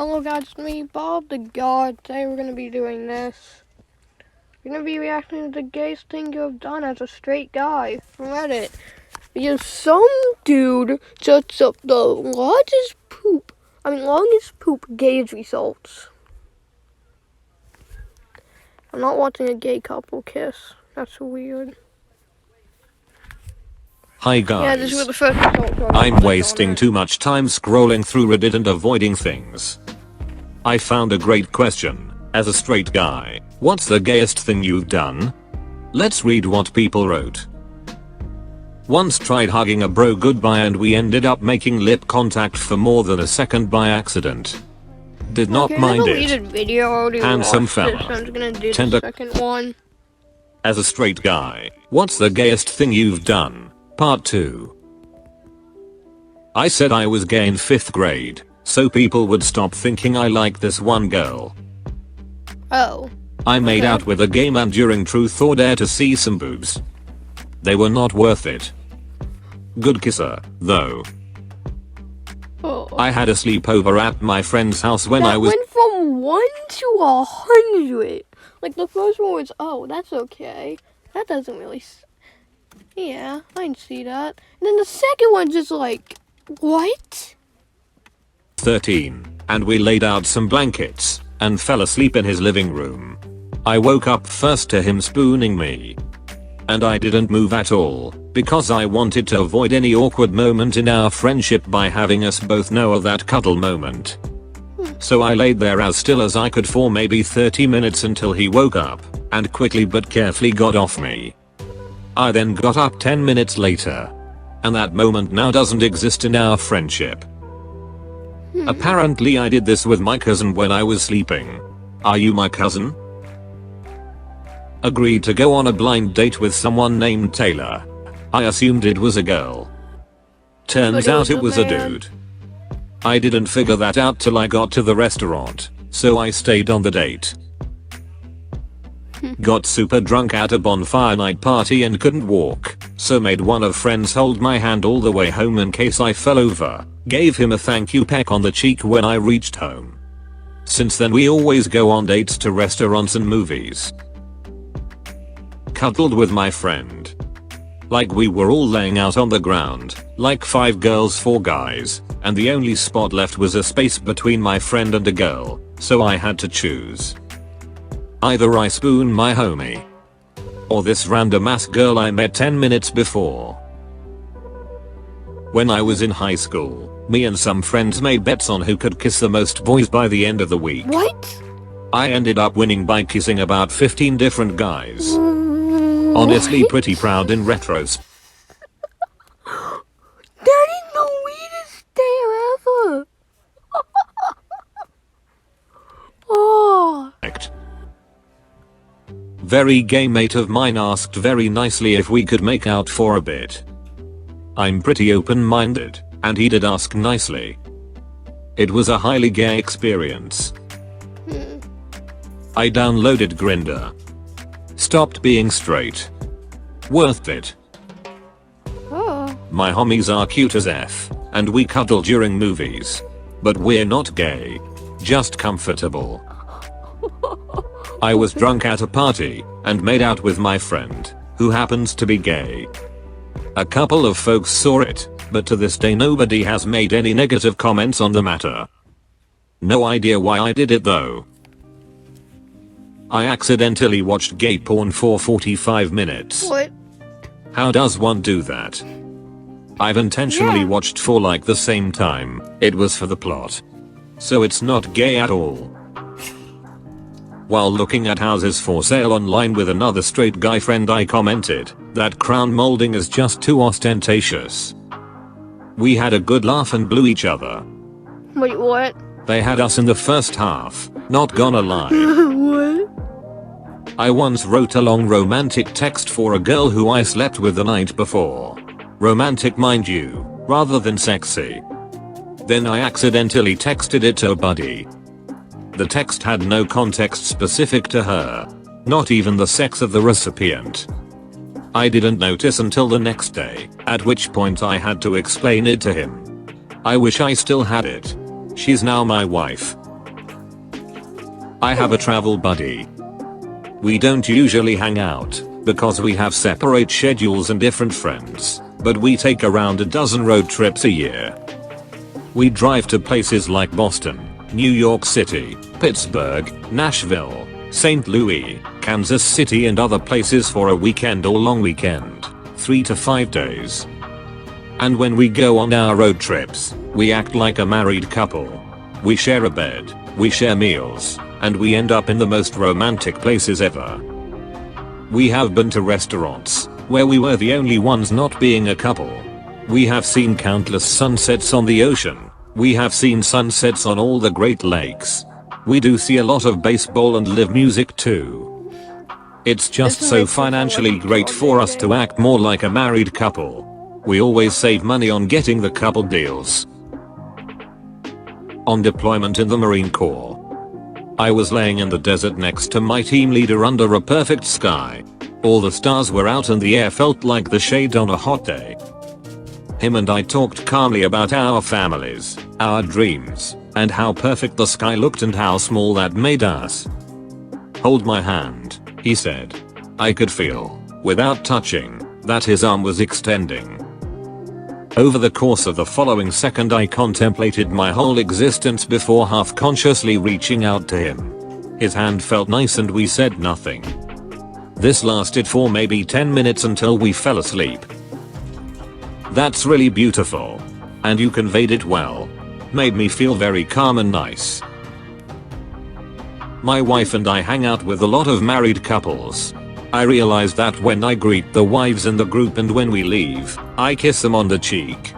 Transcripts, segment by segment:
Hello guys, it's me, Bob the God. Today we're gonna be doing this. We're gonna be reacting to the gayest thing you have done as a straight guy from Reddit. Because some dude sets up the longest poop gauge results. I'm not watching a gay couple kiss. That's weird. Hi guys, yeah, this was the first result, so I'm wasting too much time scrolling through Reddit and avoiding things. I found a great question. As a straight guy, what's the gayest thing you've done? Let's read what people wrote. Once tried hugging a bro goodbye and we ended up making lip contact for more than a second by accident. Did not mind it. Handsome fella. I'm gonna do Tender. the second one. As a straight guy, what's the gayest thing you've done? Part 2. I said I was gay in 5th grade, so people would stop thinking I liked this one girl. Oh. I made out with a gay man during Truth or Dare to see some boobs. They were not worth it. Good kisser, though. Oh. I had a sleepover at my friend's house when I was- went from 1 to 100. Like the first one was, oh, that's okay. That doesn't really... Yeah, I can see that. And then the second one's just like, what? 13, and we laid out some blankets and fell asleep in his living room. I woke up first to him spooning me. And I didn't move at all, because I wanted to avoid any awkward moment in our friendship by having us both know of that cuddle moment. So I laid there as still as I could for maybe 30 minutes until he woke up, and quickly but carefully got off me. I then got up 10 minutes later. And that moment now doesn't exist in our friendship. Apparently I did this with my cousin when I was sleeping. Are you my cousin? Agreed to go on a blind date with someone named Taylor. I assumed it was a girl. Turns out it was a dude. I didn't figure that out till I got to the restaurant, so I stayed on the date. Got super drunk at a bonfire night party and couldn't walk, so made one of friends hold my hand all the way home in case I fell over. Gave him a thank you peck on the cheek when I reached home. Since then we always go on dates to restaurants and movies. Cuddled with my friend. Like we were all laying out on the ground, like 5 girls 4 guys, and the only spot left was a space between my friend and a girl, so I had to choose. Either I spoon my homie, or this random ass girl I met 10 minutes before. When I was in high school, me and some friends made bets on who could kiss the most boys by the end of the week. What? I ended up winning by kissing about 15 different guys. Honestly pretty proud in retrospect. That is the weirdest day ever. Oh. Very gay mate of mine asked very nicely if we could make out for a bit. I'm pretty open-minded, and he did ask nicely. It was a highly gay experience. I downloaded Grindr. Stopped being straight. Worth it. Oh. My homies are cute as F, and we cuddle during movies. But we're not gay. Just comfortable. I was drunk at a party, and made out with my friend, who happens to be gay. A couple of folks saw it, but to this day nobody has made any negative comments on the matter. No idea why I did it though. I accidentally watched gay porn for 45 minutes. What? How does one do that? I've intentionally watched for like the same time. It was for the plot. So it's not gay at all. While looking at houses for sale online with another straight guy friend I commented, that crown molding is just too ostentatious. We had a good laugh and blew each other. Wait, what? They had us in the first half, not gonna lie. What? I once wrote a long romantic text for a girl who I slept with the night before. Romantic mind you, rather than sexy. Then I accidentally texted it to a buddy. The text had no context specific to her. Not even the sex of the recipient. I didn't notice until the next day, at which point I had to explain it to him. I wish I still had it. She's now my wife. I have a travel buddy. We don't usually hang out because we have separate schedules and different friends, but we take around a dozen road trips a year. We drive to places like Boston, New York City, Pittsburgh, Nashville, St. Louis, Kansas City and other places for a weekend or long weekend, 3 to 5 days. And when we go on our road trips, we act like a married couple. We share a bed, we share meals, and we end up in the most romantic places ever. We have been to restaurants where we were the only ones not being a couple. We have seen countless sunsets on the ocean. We have seen sunsets on all the Great Lakes. We do see a lot of baseball and live music too. It's just so financially great for us to act more like a married couple. We always save money on getting the couple deals. On deployment in the Marine Corps, I was laying in the desert next to my team leader under a perfect sky. All the stars were out and the air felt like the shade on a hot day. Him and I talked calmly about our families, our dreams, and how perfect the sky looked and how small that made us. "Hold my hand," he said. I could feel, without touching, that his arm was extending. Over the course of the following second I contemplated my whole existence before half-consciously reaching out to him. His hand felt nice and we said nothing. This lasted for maybe 10 minutes until we fell asleep. That's really beautiful. And you conveyed it well. Made me feel very calm and nice. My wife and I hang out with a lot of married couples. I realize that when I greet the wives in the group and when we leave, I kiss them on the cheek.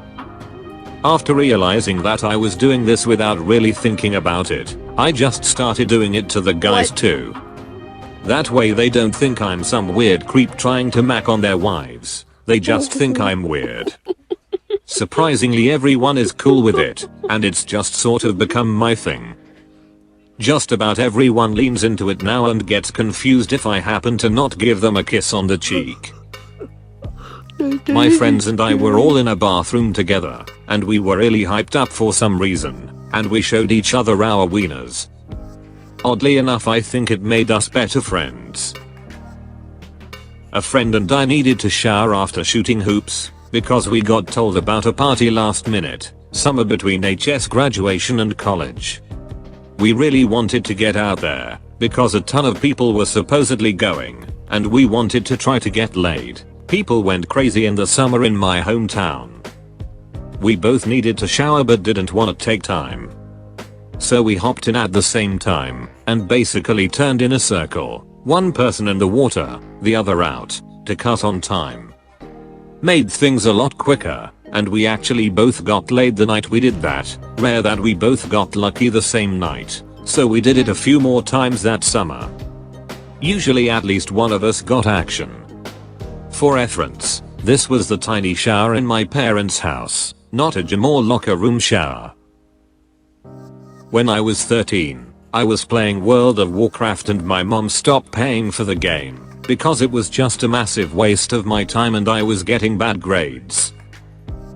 After realizing that I was doing this without really thinking about it, I just started doing it to the guys too. That way they don't think I'm some weird creep trying to mac on their wives. They just think I'm weird. Surprisingly everyone is cool with it, and it's just sort of become my thing. Just about everyone leans into it now and gets confused if I happen to not give them a kiss on the cheek. My friends and I were all in a bathroom together, and we were really hyped up for some reason, and we showed each other our wieners. Oddly enough I think it made us better friends. A friend and I needed to shower after shooting hoops, because we got told about a party last minute, summer between HS graduation and college. We really wanted to get out there, because a ton of people were supposedly going, and we wanted to try to get laid. People went crazy in the summer in my hometown. We both needed to shower but didn't want to take time. So we hopped in at the same time, and basically turned in a circle, one person in the water, the other out, to cut on time. Made things a lot quicker, and we actually both got laid the night we did that. Rare that we both got lucky the same night, so we did it a few more times that summer. Usually at least one of us got action. For reference, this was the tiny shower in my parents' house, not a gym or locker room shower. When I was 13, I was playing World of Warcraft and my mom stopped paying for the game because it was just a massive waste of my time and I was getting bad grades.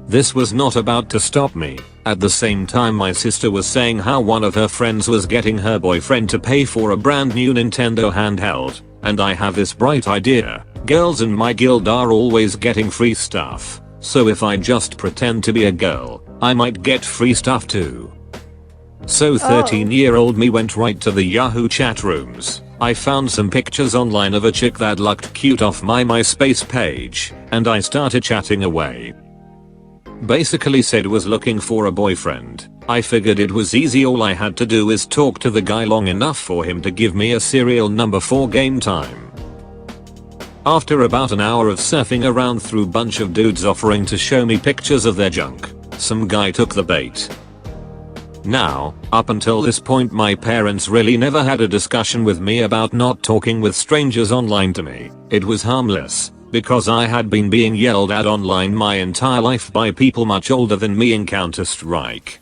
This was not about to stop me. At the same time my sister was saying how one of her friends was getting her boyfriend to pay for a brand new Nintendo handheld, and I have this bright idea. Girls in my guild are always getting free stuff, so if I just pretend to be a girl, I might get free stuff too. So 13-year-old me went right to the Yahoo chat rooms. I found some pictures online of a chick that looked cute off my MySpace page, and I started chatting away. Basically said was looking for a boyfriend. I figured it was easy, all I had to do is talk to the guy long enough for him to give me a serial number for game time. After about an hour of surfing around through bunch of dudes offering to show me pictures of their junk, some guy took the bait. Now, up until this point my parents really never had a discussion with me about not talking with strangers online to me. It was harmless, because I had been being yelled at online my entire life by people much older than me in Counter-Strike.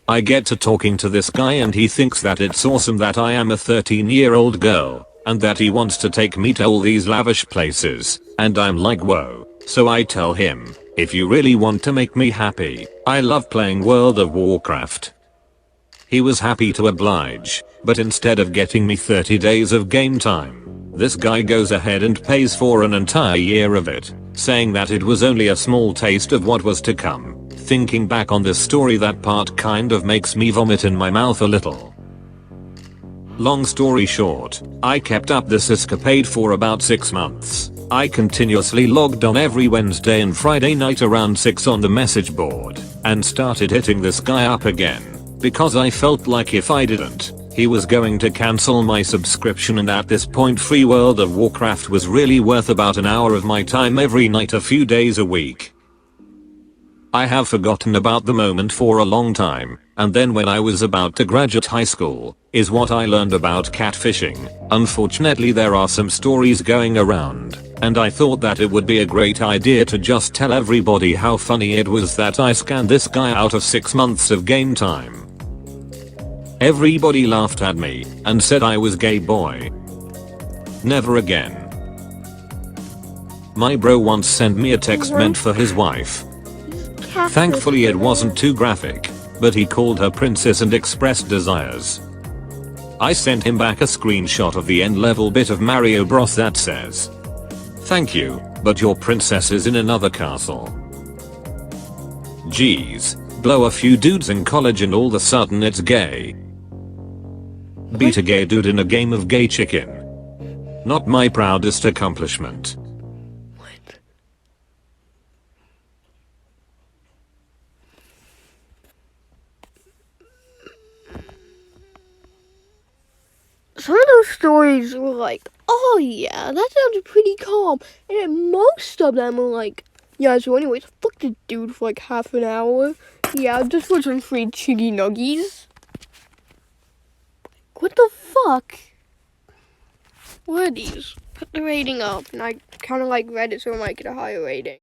I get to talking to this guy and he thinks that it's awesome that I am a 13-year-old girl, and that he wants to take me to all these lavish places, and I'm like whoa. So I tell him, if you really want to make me happy, I love playing World of Warcraft. He was happy to oblige, But instead of getting me 30 days of game time, this guy goes ahead and pays for an entire year of it, saying that it was only a small taste of what was to come. Thinking back on this story, that part kind of makes me vomit in my mouth a little. Long story short, I kept up this escapade for about 6 months. I continuously logged on every Wednesday and Friday night around 6 on the message board, and started hitting this guy up again, because I felt like if I didn't, he was going to cancel my subscription, and at this point free World of Warcraft was really worth about an hour of my time every night a few days a week. I have forgotten about the moment for a long time, and then when I was about to graduate high school, is what I learned about catfishing. Unfortunately there are some stories going around, and I thought that it would be a great idea to just tell everybody how funny it was that I scanned this guy out of 6 months of game time. Everybody laughed at me and said I was gay boy. Never again. My bro once sent me a text meant for his wife. Thankfully it wasn't too graphic, but he called her princess and expressed desires. I sent him back a screenshot of the end level bit of Mario Bros that says, "Thank you, but your princess is in another castle." Geez, blow a few dudes in college and all of a sudden it's gay. Beat a gay dude in a game of gay chicken. Not my proudest accomplishment. Some of those stories were like, oh yeah, that sounds pretty calm. And then most of them were like, yeah, so anyways, fuck the dude for like half an hour. Yeah, just for some free chiggy nuggies. What the fuck? What are these? Put the rating up, and I kind of like Reddit, so I might get a higher rating.